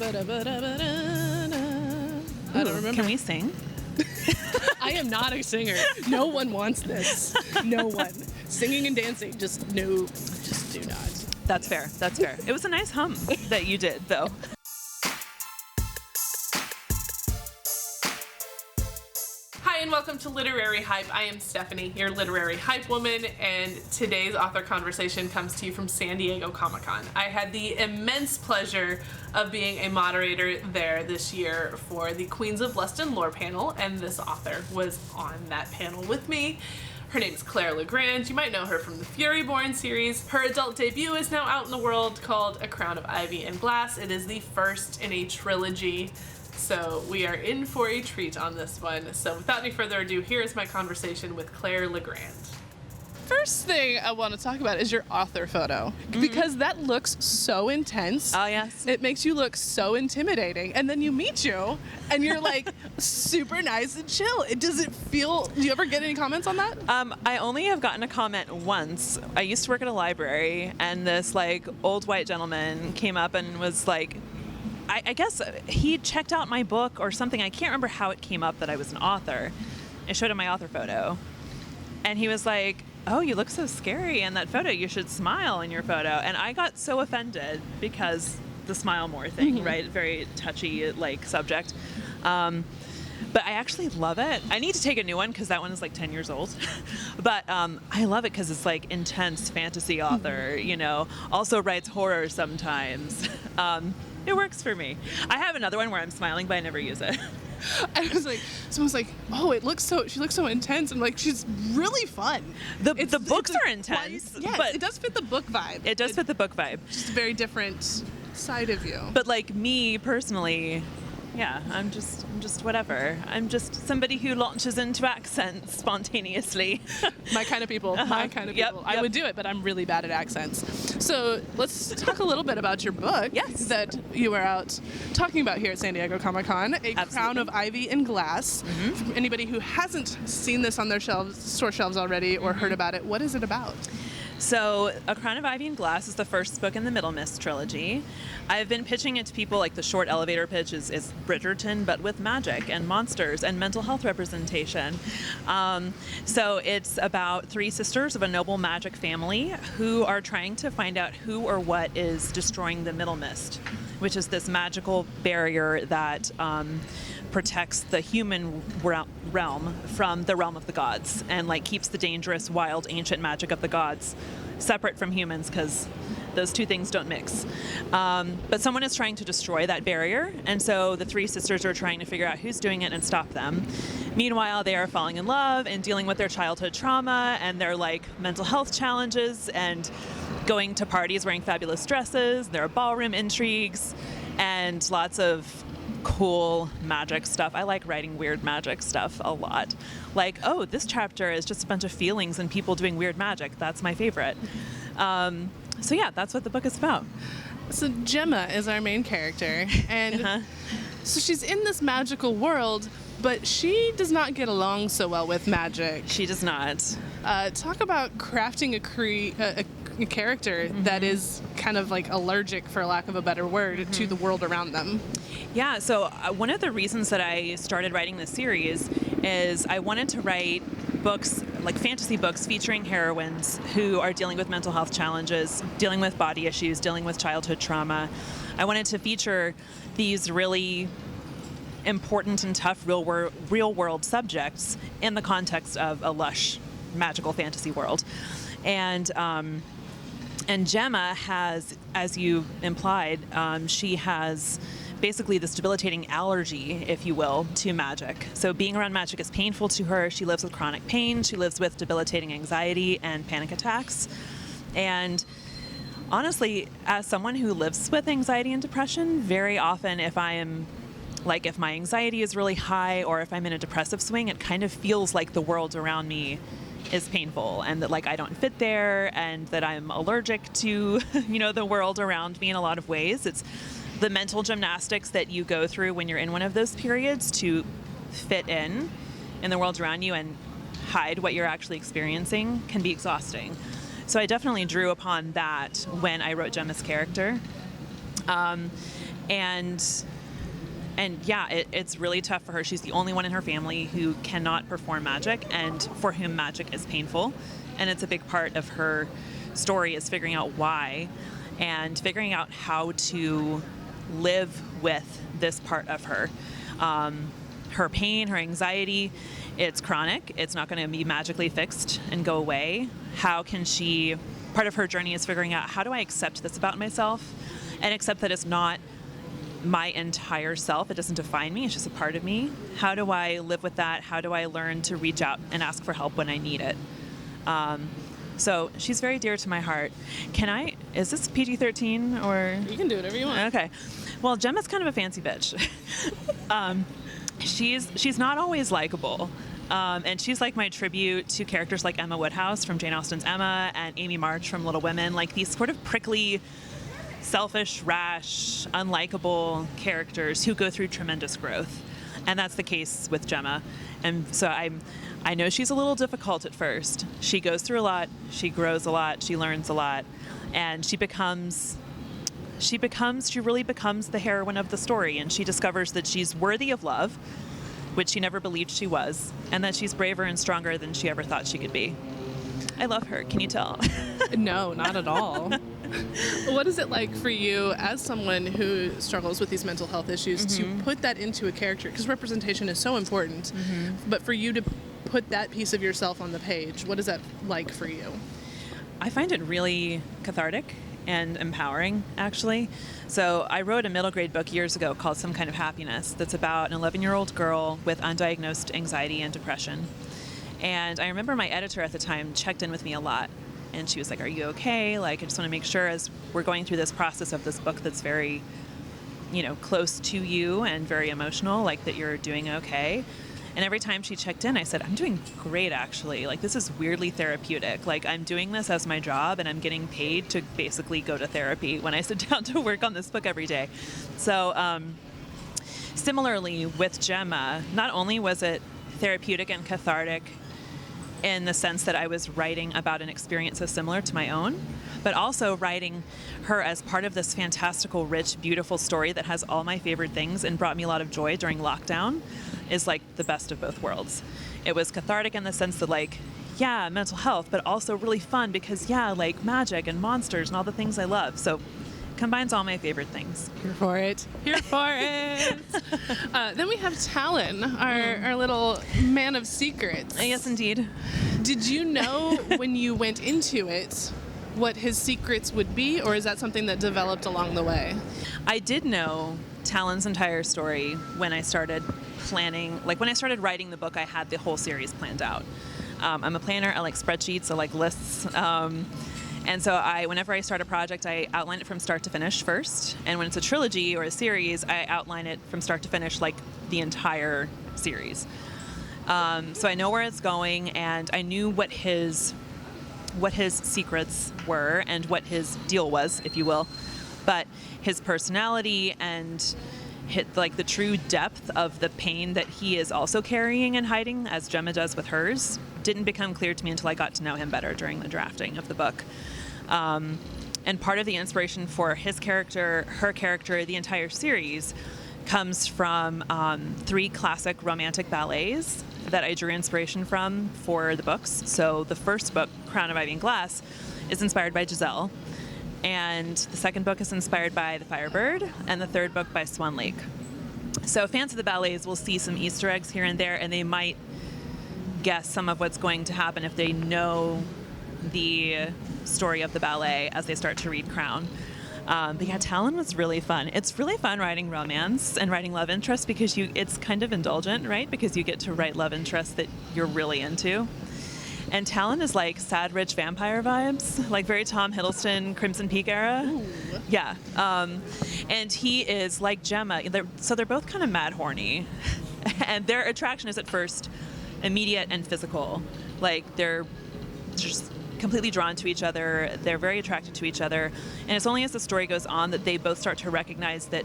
I don't remember. Can we sing? I am not a singer. No one wants this. No one. Singing and dancing, just do not. That's fair. That's fair. It was a nice hum that you did, though. Hi, and welcome to Literary Hype. I am Stephanie, your literary hype woman, and today's author conversation comes to you from San Diego Comic-Con. I had the immense pleasure of being a moderator there this year for the Queens of Lust and Lore panel, and this author was on that panel with me. Her name is Claire Legrand. You might know her from the Furyborn series. Her adult debut is now out in the world called A Crown of Ivy and Glass. It is the first in a trilogy. So we are in for a treat on this one. So without any further ado, here is my conversation with Claire Legrand. First thing I want to talk about is your author photo, because that looks so intense. Oh, yes. It makes you look so intimidating. And then you meet you, and you're like super nice and chill. It doesn't feel. Do you ever get any comments on that? I only have gotten a comment once. I used to work at a library, and this old white gentleman came up and was like, I guess he checked out my book or something. I can't remember how it came up that I was an author. I showed him my author photo, and he was like, "Oh, you look so scary in that photo. You should smile in your photo." And I got so offended because the smile more thing, right? Very touchy subject. But I actually love it. I need to take a new one because that one is 10 years old. But I love it because it's intense fantasy author, also writes horror sometimes. It works for me. I have another one where I'm smiling, but I never use it. I was like, someone's like, "Oh, she looks so intense." I'm like, she's really fun. The books are intense. Yes, but it does fit the book vibe. It does fit the book vibe. Just a very different side of you. But me personally, yeah, I'm just whatever. I'm just somebody who launches into accents spontaneously. My kind of people. My kind of people. I would do it, but I'm really bad at accents. So let's talk a little bit about your book. Yes. That you were out talking about here at San Diego Comic-Con, A Crown of Ivy and Glass. For anybody who hasn't seen this on their store shelves already or heard about it, what is it about? So, A Crown of Ivy and Glass is the first book in the Middle Mist trilogy. I've been pitching it to people the short elevator pitch is Bridgerton, but with magic and monsters and mental health representation. So it's about three sisters of a noble magic family who are trying to find out who or what is destroying the Middle Mist, which is this magical barrier that protects the human realm from the realm of the gods and keeps the dangerous, wild, ancient magic of the gods separate from humans because those two things don't mix. But someone is trying to destroy that barrier, and so the three sisters are trying to figure out who's doing it and stop them. Meanwhile, they are falling in love and dealing with their childhood trauma and their mental health challenges and going to parties wearing fabulous dresses. There are ballroom intrigues and lots of cool magic stuff. I like writing weird magic stuff a lot. Oh, this chapter is just a bunch of feelings and people doing weird magic. That's my favorite. So yeah, that's what the book is about. So Gemma is our main character, and so she's in this magical world, but she does not get along so well with magic. She does not. Talk about crafting a character that is kind of allergic, for lack of a better word, to the world around them. Yeah, so one of the reasons that I started writing this series is I wanted to write books, fantasy books, featuring heroines who are dealing with mental health challenges, dealing with body issues, dealing with childhood trauma. I wanted to feature these really important and tough real world subjects in the context of a lush, magical fantasy world. And Gemma has, as you implied, she has basically this debilitating allergy, if you will, to magic. So being around magic is painful to her. She lives with chronic pain. She lives with debilitating anxiety and panic attacks. And honestly, as someone who lives with anxiety and depression, very often if I am if my anxiety is really high or if I'm in a depressive swing, it kind of feels like the world around me is painful and that I don't fit there and that I'm allergic to, the world around me in a lot of ways. It's the mental gymnastics that you go through when you're in one of those periods to fit in the world around you and hide what you're actually experiencing can be exhausting. So I definitely drew upon that when I wrote Gemma's character. And yeah, it's really tough for her. She's the only one in her family who cannot perform magic and for whom magic is painful. And it's a big part of her story is figuring out why and figuring out how to live with this part of her. Her pain, her anxiety, it's chronic. It's not going to be magically fixed and go away. How can she, part of her journey is figuring out, how do I accept this about myself and accept that it's not my entire self. It doesn't define me. It's just a part of me. How do I live with that? How do I learn to reach out and ask for help when I need it? So she's very dear to my heart. Is this PG-13 or? You can do whatever you want. Okay. Well, Gemma's kind of a fancy bitch. She's not always likable. And she's like my tribute to characters like Emma Woodhouse from Jane Austen's Emma and Amy March from Little Women, like these sort of prickly, selfish, rash, unlikable characters who go through tremendous growth. And that's the case with Gemma. And so I know she's a little difficult at first. She goes through a lot, she grows a lot, she learns a lot, and she really becomes the heroine of the story, and she discovers that she's worthy of love, which she never believed she was, and that she's braver and stronger than she ever thought she could be. I love her. Can you tell? No, not at all. What is it like for you as someone who struggles with these mental health issues to put that into a character? Because representation is so important, but for you to put that piece of yourself on the page, what is that like for you? I find it really cathartic and empowering, actually. So I wrote a middle grade book years ago called Some Kind of Happiness that's about an 11-year-old girl with undiagnosed anxiety and depression. And I remember my editor at the time checked in with me a lot. And she was like, "Are you okay? Like, I just want to make sure as we're going through this process of this book that's very, close to you and very emotional, like that you're doing okay." And every time she checked in, I said, "I'm doing great, actually. Like, this is weirdly therapeutic. Like, I'm doing this as my job, and I'm getting paid to basically go to therapy when I sit down to work on this book every day." So, similarly with Gemma, not only was it therapeutic and cathartic in the sense that I was writing about an experience so similar to my own, but also writing her as part of this fantastical, rich, beautiful story that has all my favorite things and brought me a lot of joy during lockdown is like the best of both worlds. It was cathartic in the sense that mental health, but also really fun because like magic and monsters and all the things I love. So combines all my favorite things. Here for it. Here for it. Then we have Talon, our little man of secrets. Yes, indeed. Did you know when you went into it what his secrets would be, or is that something that developed along the way? I did know Talon's entire story when I started planning. Like, when I started writing the book, I had the whole series planned out. I'm a planner. I like spreadsheets. I like lists. And so whenever I start a project, I outline it from start to finish first. And when it's a trilogy or a series, I outline it from start to finish, like the entire series. So I know where it's going, and I knew what his secrets were and what his deal was, if you will. But his personality and the true depth of the pain that he is also carrying and hiding, as Gemma does with hers, didn't become clear to me until I got to know him better during the drafting of the book. And part of the inspiration for his character, her character, the entire series comes from 3 classic romantic ballets that I drew inspiration from for the books. So the first book, Crown of Ivy and Glass, is inspired by Giselle. And the second book is inspired by The Firebird, and the third book by Swan Lake. So fans of the ballets will see some Easter eggs here and there, and they might guess some of what's going to happen if they know the story of the ballet as they start to read Crown. But yeah, Talon was really fun. It's really fun writing romance and writing love interest because it's kind of indulgent, right? Because you get to write love interests that you're really into. And Talon is like sad, rich vampire vibes, like very Tom Hiddleston, Crimson Peak era. Ooh. Yeah. And he is like Gemma. They're both kind of mad horny. And their attraction is at first immediate and physical. Like they're just completely drawn to each other. They're very attracted to each other. And it's only as the story goes on that they both start to recognize that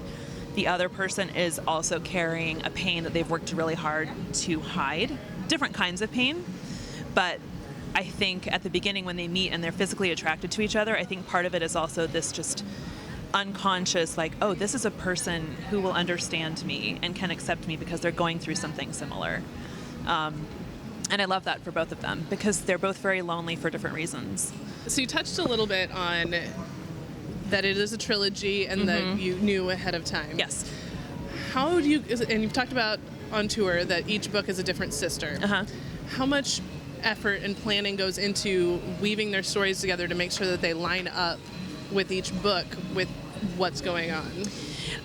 the other person is also carrying a pain that they've worked really hard to hide. Different kinds of pain. But I think at the beginning when they meet and they're physically attracted to each other, I think part of it is also this just unconscious, like, oh, this is a person who will understand me and can accept me because they're going through something similar. And I love that for both of them because they're both very lonely for different reasons. So you touched a little bit on that it is a trilogy and that you knew ahead of time. Yes. How do you, and you've talked about on tour that each book is a different sister. How much effort and planning goes into weaving their stories together to make sure that they line up with each book with what's going on?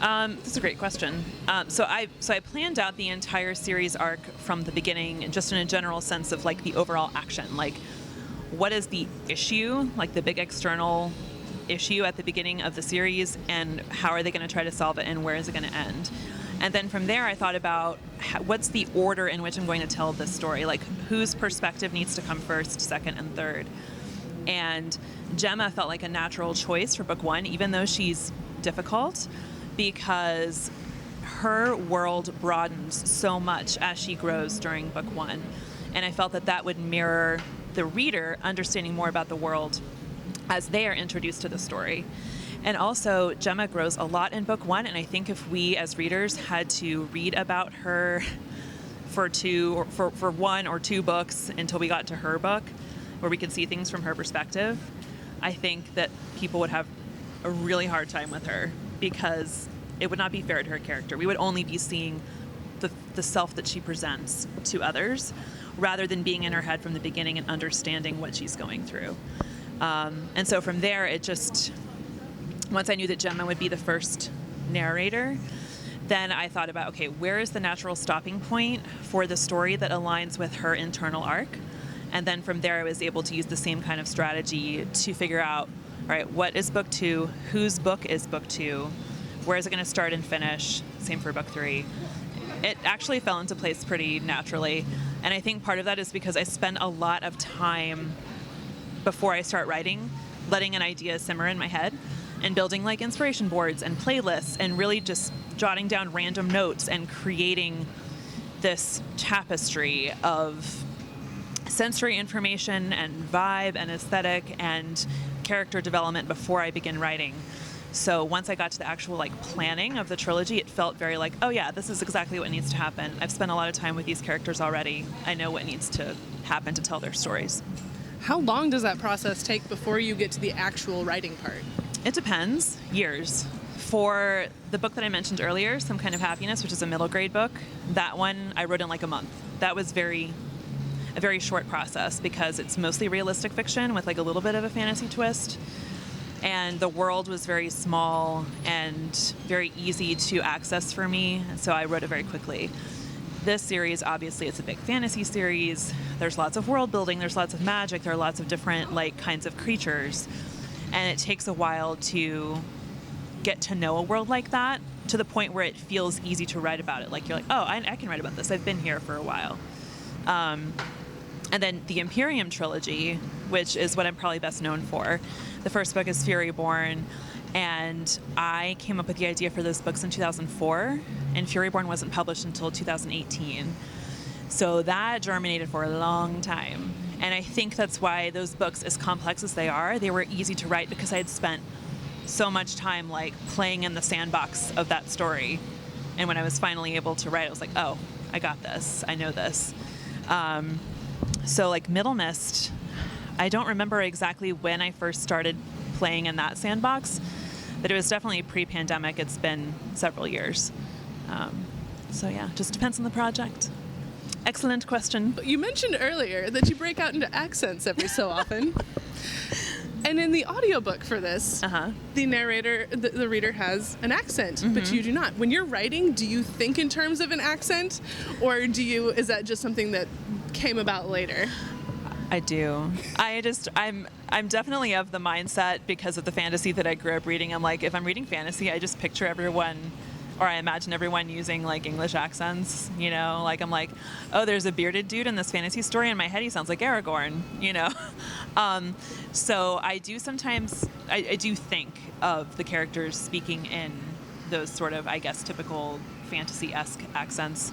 That's a great question. So I planned out the entire series arc from the beginning, just in a general sense of like the overall action. Like, what is the issue, like the big external issue at the beginning of the series, and how are they going to try to solve it, and where is it going to end? And then from there, I thought about what's the order in which I'm going to tell this story. Like, whose perspective needs to come first, second, and third. And Gemma felt like a natural choice for book one, even though she's difficult, because her world broadens so much as she grows during book one. And I felt that that would mirror the reader understanding more about the world as they are introduced to the story. And also, Gemma grows a lot in book one, and I think if we as readers had to read about her for one or two books until we got to her book, where we could see things from her perspective, I think that people would have a really hard time with her because it would not be fair to her character. We would only be seeing the self that she presents to others rather than being in her head from the beginning and understanding what she's going through. And so from there, it just, once I knew that Gemma would be the first narrator, then I thought about, okay, where is the natural stopping point for the story that aligns with her internal arc? And then from there, I was able to use the same kind of strategy to figure out, all right, what is book two? Whose book is book two? Where is it going to start and finish? Same for book three. It actually fell into place pretty naturally. And I think part of that is because I spend a lot of time before I start writing, letting an idea simmer in my head and building like inspiration boards and playlists and really just jotting down random notes and creating this tapestry of sensory information and vibe and aesthetic and character development before I begin writing. So once I got to the actual like planning of the trilogy, it felt very like, oh yeah, this is exactly what needs to happen. I've spent a lot of time with these characters already. I know what needs to happen to tell their stories. How long does that process take before you get to the actual writing part? It depends. Years. For the book that I mentioned earlier, Some Kind of Happiness, which is a middle grade book, that one I wrote in like a month. That was a very short process because it's mostly realistic fiction with like a little bit of a fantasy twist. And the world was very small and very easy to access for me, so I wrote it very quickly. This series, obviously, it's a big fantasy series. There's lots of world building, there's lots of magic, there are lots of different like kinds of creatures. And it takes a while to get to know a world like that to the point where it feels easy to write about it. Like you're like, oh, I can write about this. I've been here for a while. And then the Imperium trilogy, which is what I'm probably best known for. The first book is Furyborn, and I came up with the idea for those books in 2004, and Furyborn wasn't published until 2018. So that germinated for a long time. And I think that's why those books, as complex as they were easy to write because I had spent so much time like playing in the sandbox of that story. And when I was finally able to write, I was like, oh, I got this. I know this. So like Middle Mist, I don't remember exactly when I first started playing in that sandbox, but it was definitely pre-pandemic. It's been several years. So yeah, just depends on the project. Excellent question. You mentioned earlier that you break out into accents every so often. And in the audiobook for this, the narrator, the reader has an accent, but you do not. When you're writing, do you think in terms of an accent, or is that just something that came about later? I do. I'm definitely of the mindset because of the fantasy that I grew up reading. I'm like, if I'm reading fantasy, I just picture everyone, or I imagine everyone using like English accents, you know, like I'm like, oh, there's a bearded dude in this fantasy story. In my head, he sounds like Aragorn, you know? So I do sometimes, I do think of the characters speaking in those sort of, I guess, typical fantasy-esque accents.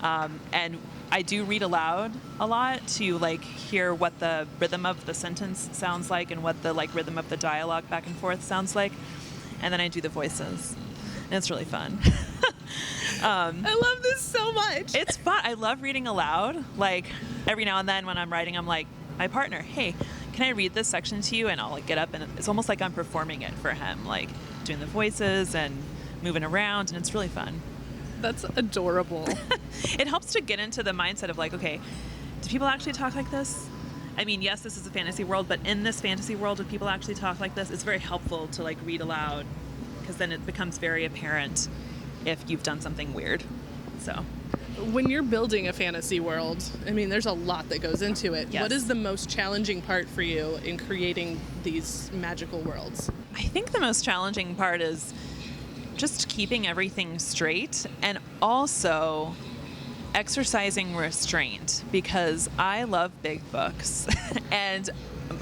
And I do read aloud a lot to like hear what the rhythm of the sentence sounds like and what the like rhythm of the dialogue back and forth sounds like. and then I do the voices. And it's really fun. I love this so much. It's fun. I love reading aloud. Like, every now and then when I'm writing, I'm like, my partner, hey, can I read this section to you? And I'll like get up, and it's almost like I'm performing it for him, like doing the voices and moving around, and it's really fun. That's adorable. It helps to get into the mindset of like, okay, do people actually talk like this? I mean, yes, this is a fantasy world, but in this fantasy world, do people actually talk like this? It's very helpful to like read aloud, because then it becomes very apparent if you've done something weird. So when you're building a fantasy world, I mean, there's a lot that goes into it. Yes. What is the most challenging part for you in creating these magical worlds? I think the most challenging part is just keeping everything straight, and also exercising restraint, because I love big books and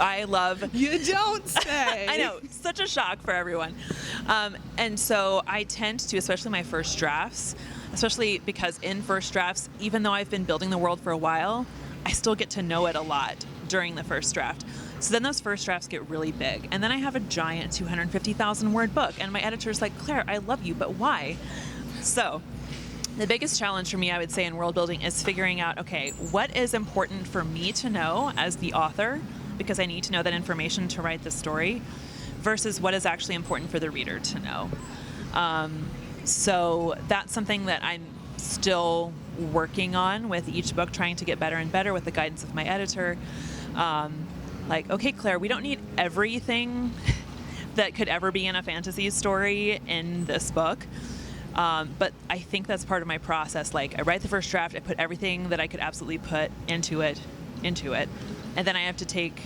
I love... You don't say! I know, such a shock for everyone. And so I tend to, especially my first drafts, especially because in first drafts, even though I've been building the world for a while, I still get to know it a lot during the first draft. So then those first drafts get really big. And then I have a giant 250,000 word book. And my editor's like, Claire, I love you, but why? So the biggest challenge for me, I would say, in world building is figuring out, okay, what is important for me to know as the author, because I need to know that information to write the story, versus what is actually important for the reader to know. So that's something that I'm still working on with each book, trying to get better and better with the guidance of my editor. Like, okay, Claire, we don't need everything that could ever be in a fantasy story in this book. But I think that's part of my process. Like, I write the first draft, I put everything that I could absolutely put into it. And then I have to take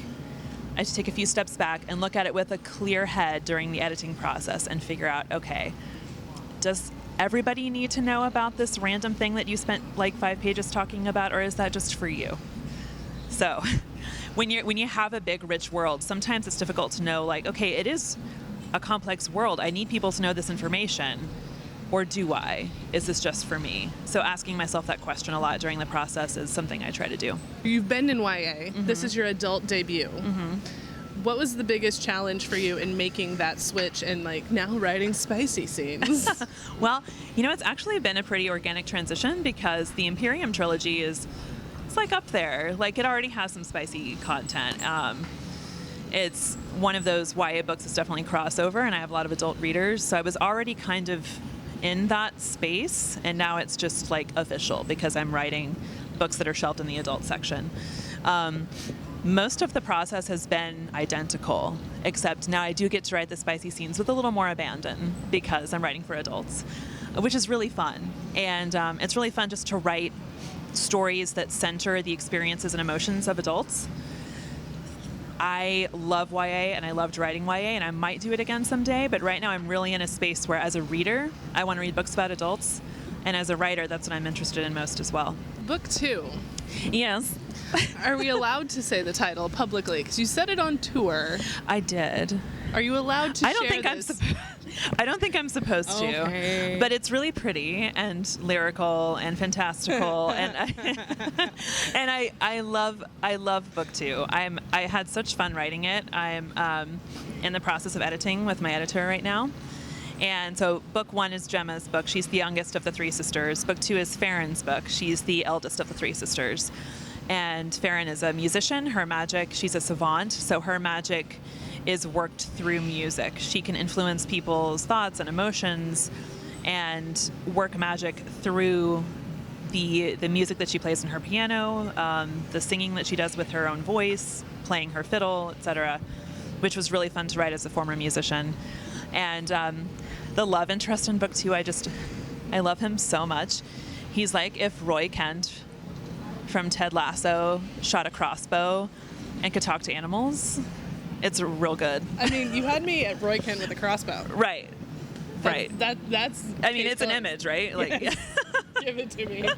a few steps back and look at it with a clear head during the editing process and figure out, okay, does everybody need to know about this random thing that you spent like 5 pages talking about, or is that just for you? So when you have a big, rich world, sometimes it's difficult to know, like, okay, it is a complex world. I need people to know this information. Or do I? Is this just for me? So asking myself that question a lot during the process is something I try to do. You've been in YA. Mm-hmm. This is your adult debut. Mm-hmm. What was the biggest challenge for you in making that switch and like now writing spicy scenes? Well, it's actually been a pretty organic transition, because the Imperium trilogy it's like up there. Like, it already has some spicy content. It's one of those YA books that's definitely crossover, and I have a lot of adult readers. So I was already kind of in that space, and now it's just like official because I'm writing books that are shelved in the adult section. Most of the process has been identical, except now I do get to write the spicy scenes with a little more abandon because I'm writing for adults, which is really fun. And it's really fun just to write stories that center the experiences and emotions of adults. I love YA, and I loved writing YA, and I might do it again someday, but right now I'm really in a space where, as a reader, I want to read books about adults, and as a writer, that's what I'm interested in most as well. Book 2. Yes. Are we allowed to say the title publicly? Because you said it on tour. I did. Are you allowed to share this? I don't think I'm supposed to. Okay. But it's really pretty and lyrical and fantastical, and I love Book 2. I had such fun writing it. I'm in the process of editing with my editor right now. And so Book 1 is Gemma's book. She's the youngest of the 3 sisters. Book 2 is Farron's book. She's the eldest of the 3 sisters. And Farron is a musician. She's a savant, so her magic is worked through music. She can influence people's thoughts and emotions and work magic through the music that she plays in her piano, the singing that she does with her own voice, playing her fiddle, etc., which was really fun to write as a former musician. And the love interest in Book 2, I love him so much. He's like if Roy Kent from Ted Lasso shot a crossbow and could talk to animals. It's real good. I mean, you had me at Roy Kent with a crossbow. Right. That's. I mean, it's an image, right? Like, yes. Give it to me.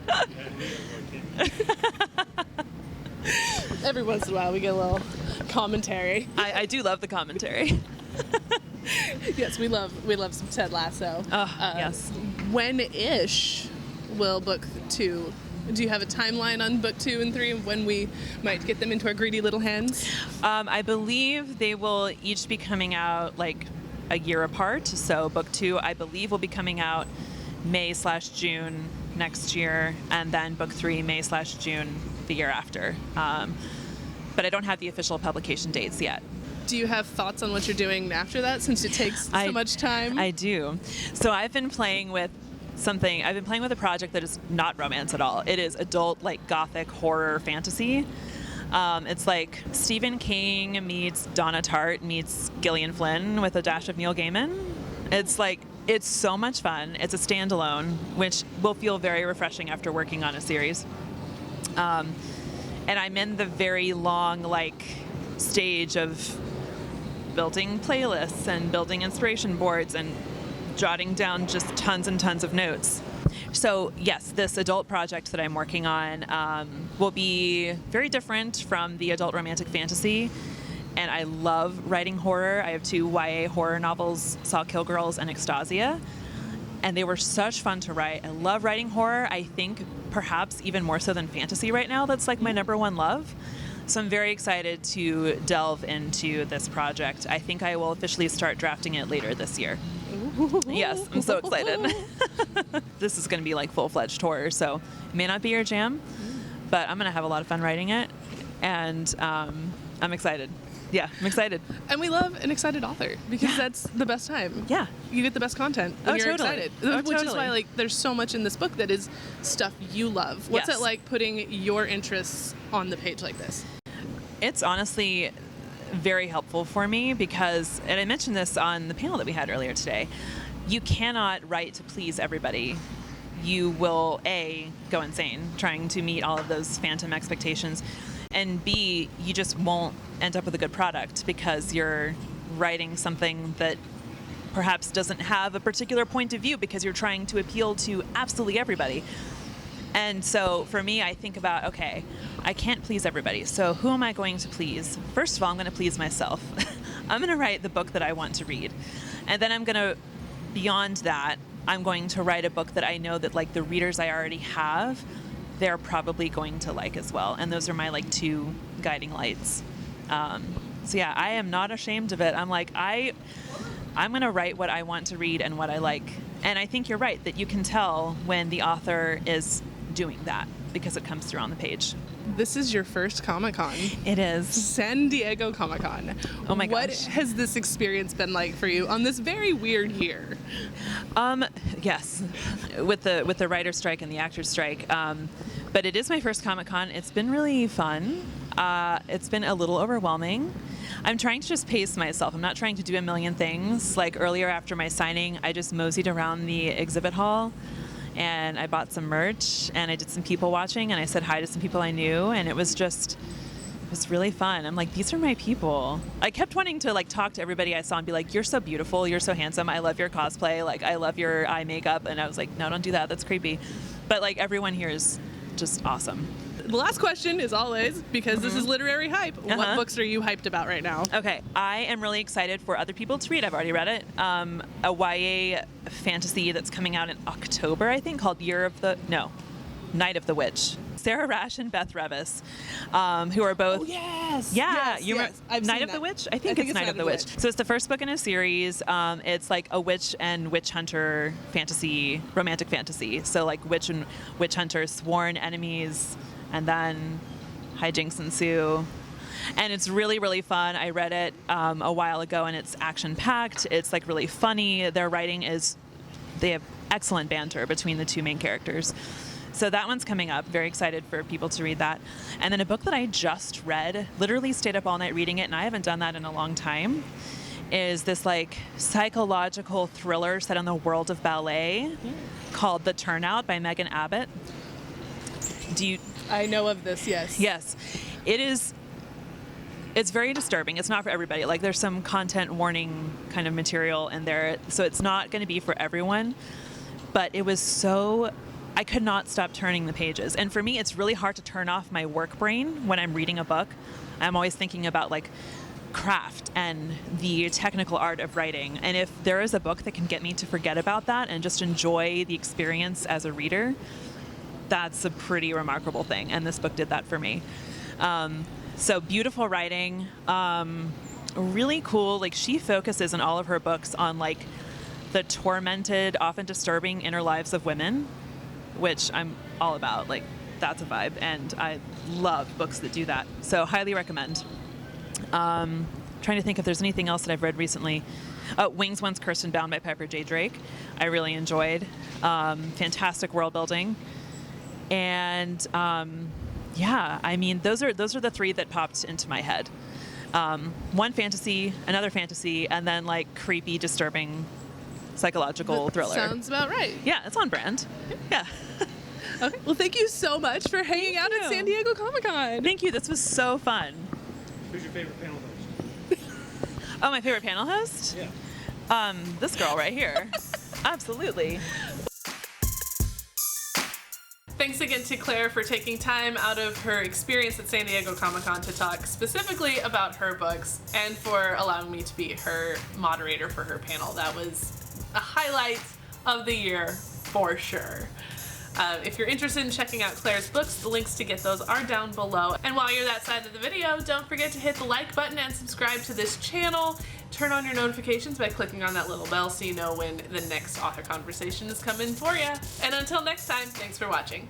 Every once in a while, we get a little commentary. I do love the commentary. Yes, we love some Ted Lasso. Oh, yes. When-ish will Book 2? Do you have a timeline on Book 2 and 3 and when we might get them into our greedy little hands? I believe they will each be coming out like a year apart. So book 2, I believe, will be coming out May/June next year, and then book 3, May/June the year after. But I don't have the official publication dates yet. Do you have thoughts on what you're doing after that, since it takes so much time? I do. So I've been playing with a project that is not romance at all. It is adult, like, gothic horror fantasy. It's like Stephen King meets Donna Tartt meets Gillian Flynn with a dash of Neil Gaiman. It's so much fun. It's a standalone, which will feel very refreshing after working on a series. And I'm in the very long, like, stage of building playlists and building inspiration boards and jotting down just tons and tons of notes. So yes, this adult project that I'm working on will be very different from the adult romantic fantasy. And I love writing horror. I have 2 YA horror novels, Saw Kill Girls and Extasia. And they were such fun to write. I love writing horror. I think perhaps even more so than fantasy right now. That's like my number one love. So I'm very excited to delve into this project. I think I will officially start drafting it later this year. Yes, I'm so excited. This is going to be like full-fledged horror, so it may not be your jam, but I'm going to have a lot of fun writing it, and I'm excited. Yeah, I'm excited. And we love an excited author, because that's the best time. Yeah. You get the best content when you're excited. Which is why, like, there's so much in this book that is stuff you love. What's it like putting your interests on the page like this? It's honestly very helpful for me because, and I mentioned this on the panel that we had earlier today, you cannot write to please everybody. You will, A, go insane trying to meet all of those phantom expectations, and B, you just won't end up with a good product because you're writing something that perhaps doesn't have a particular point of view because you're trying to appeal to absolutely everybody. And so for me, I think about, okay, I can't please everybody. So who am I going to please? First of all, I'm going to please myself. I'm going to write the book that I want to read. And then I'm going to, beyond that, I'm going to write a book that I know that, like, the readers I already have, they're probably going to like as well. And those are my, like, 2 guiding lights. So yeah, I am not ashamed of it. I'm like, I'm going to write what I want to read and what I like. And I think you're right that you can tell when the author is doing that because it comes through on the page. This is your first Comic-Con. It is. San Diego Comic-Con. Oh my gosh. What has this experience been like for you on this very weird year? Yes, with the writer's strike and the actor's strike. But it is my first Comic-Con. It's been really fun. It's been a little overwhelming. I'm trying to just pace myself. I'm not trying to do a million things. Like earlier after my signing, I just moseyed around the exhibit hall and I bought some merch and I did some people watching and I said hi to some people I knew, and it was really fun. I'm like, these are my people. I kept wanting to, like, talk to everybody I saw and be like, you're so beautiful, you're so handsome, I love your cosplay, like, I love your eye makeup, and I was like, no, don't do that, that's creepy. But, like, everyone here is just awesome. The last question is always, because this is Literary Hype, what books are you hyped about right now? Okay, I am really excited for other people to read. I've already read it. A YA fantasy that's coming out in October, I think, called Night of the Witch. Sarah Rash and Beth Revis, who are both... Oh, yes! Yeah, yes. I've Night seen of that. the Witch? I think it's Night of the Witch. So it's the first book in a series. It's like a witch and witch hunter fantasy, romantic fantasy. So, like, witch and witch hunter, sworn enemies, and then hijinks ensue. And it's really, really fun. I read it a while ago, and it's action-packed. It's, like, really funny. Their writing is... They have excellent banter between the 2 main characters. So that one's coming up. Very excited for people to read that. And then a book that I just read, literally stayed up all night reading it, and I haven't done that in a long time, is this, like, psychological thriller set in the world of ballet called The Turnout by Megan Abbott. I know of this, yes. Yes. It's very disturbing. It's not for everybody. Like, there's some content warning kind of material in there, so it's not going to be for everyone. But it was so... I could not stop turning the pages. And for me, it's really hard to turn off my work brain when I'm reading a book. I'm always thinking about, like, craft and the technical art of writing. And if there is a book that can get me to forget about that and just enjoy the experience as a reader, that's a pretty remarkable thing. And this book did that for me. So beautiful writing. really cool, like she focuses in all of her books on like the tormented, often disturbing inner lives of women, which I'm all about. Like that's a vibe, and I love books that do that. So highly recommend. Trying to think if there's anything else that I've read recently. Wings Once Cursed and Bound by Piper J. Drake. I really enjoyed. Fantastic world building. And yeah, I mean, those are the three that popped into my head. One fantasy, another fantasy, and then like creepy, disturbing psychological thriller. Sounds about right. Yeah, it's on brand. Yeah. Okay. Well, thank you so much for hanging out at San Diego Comic-Con. Thank you. This was so fun. Who's your favorite panel host? Oh, my favorite panel host? Yeah. This girl right here. Absolutely. Thanks again to Claire for taking time out of her experience at San Diego Comic-Con to talk specifically about her books, and for allowing me to be her moderator for her panel. That was a highlight of the year for sure. If you're interested in checking out Claire's books, the links to get those are down below. And while you're that side of the video, don't forget to hit the like button and subscribe to this channel. Turn on your notifications by clicking on that little bell so you know when the next author conversation is coming for you. And until next time, thanks for watching.